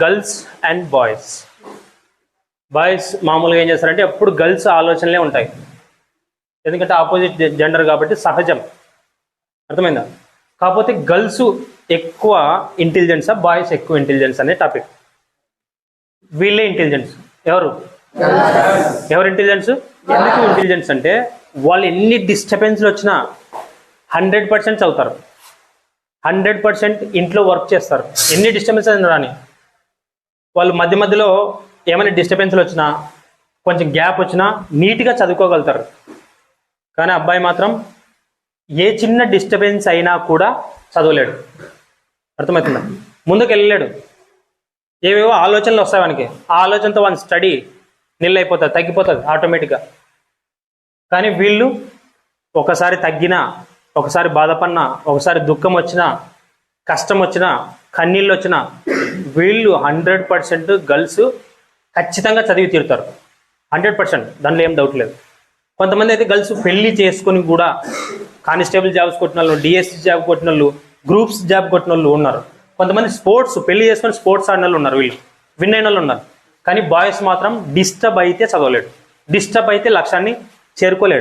Girls and boys. Boys మామూలుగా ఏం చేస్తారంటే ఎప్పుడు గర్ల్స్ ఆలోచనలే ఉంటాయి, ఎందుకంటే ఆపోజిట్ జెండర్ కాబట్టి సహజం. అర్థమైందా? కాకపోతే గర్ల్స్ ఎక్కువ ఇంటెలిజెన్సా బాయ్స్ ఎక్కువ ఇంటెలిజెన్స్ అనే టాపిక్. వీళ్ళే ఇంటెలిజెన్స్. ఎవరు ఇంటెలిజెన్స్? ఎందుకు ఇంటెలిజెన్స్ అంటే వాళ్ళు ఎన్ని డిస్టర్బెన్స్లు వచ్చినా 100% చదువుతారు, 100% ఇంట్లో వర్క్ చేస్తారు. ఎన్ని డిస్టర్బెన్స్ అయినా రాని వాళ్ళు మధ్య మధ్యలో ఏమైనా డిస్టర్బెన్స్లు వచ్చినా కొంచెం గ్యాప్ వచ్చినా నీట్గా చదువుకోగలుగుతారు. కానీ అబ్బాయి మాత్రం ఏ చిన్న డిస్టర్బెన్స్ అయినా కూడా చదవలేడు. అర్థమవుతుందా? ముందుకు వెళ్ళలేడు. ఏవేవో ఆలోచనలు వస్తాయి వానికి, ఆ ఆలోచనతో వాని స్టడీ నిల్ అయిపోతుంది, తగ్గిపోతుంది ఆటోమేటిక్గా. కానీ వీళ్ళు ఒకసారి తగ్గినా, ఒకసారి బాధపడినా, ఒకసారి దుఃఖం వచ్చినా, కష్టం వచ్చినా, కన్నీళ్ళు వచ్చినా వీళ్ళు 100% గర్ల్స్ ఖచ్చితంగా చదివి తీరుతారు. 100%, దాంట్లో ఏం డౌట్ లేదు. కొంతమంది అయితే గర్ల్స్ పెళ్లి చేసుకొని కూడా కానిస్టేబుల్ జాబ్స్ కొట్టిన వాళ్ళు, డిఎస్సి జాబ్ కొట్టిన వాళ్ళు, గ్రూప్స్ జాబ్ కొట్టిన వాళ్ళు ఉన్నారు. కొంతమంది స్పోర్ట్స్ పెళ్లి చేసుకొని స్పోర్ట్స్ ఆడిన వాళ్ళు ఉన్నారు, వీళ్ళు విన్ అయిన వాళ్ళు ఉన్నారు. కానీ బాయ్స్ మాత్రం డిస్టర్బ్ అయితే చదవలేడు, డిస్టర్బ్ అయితే లక్ష్యాన్ని చేరుకోలేడు.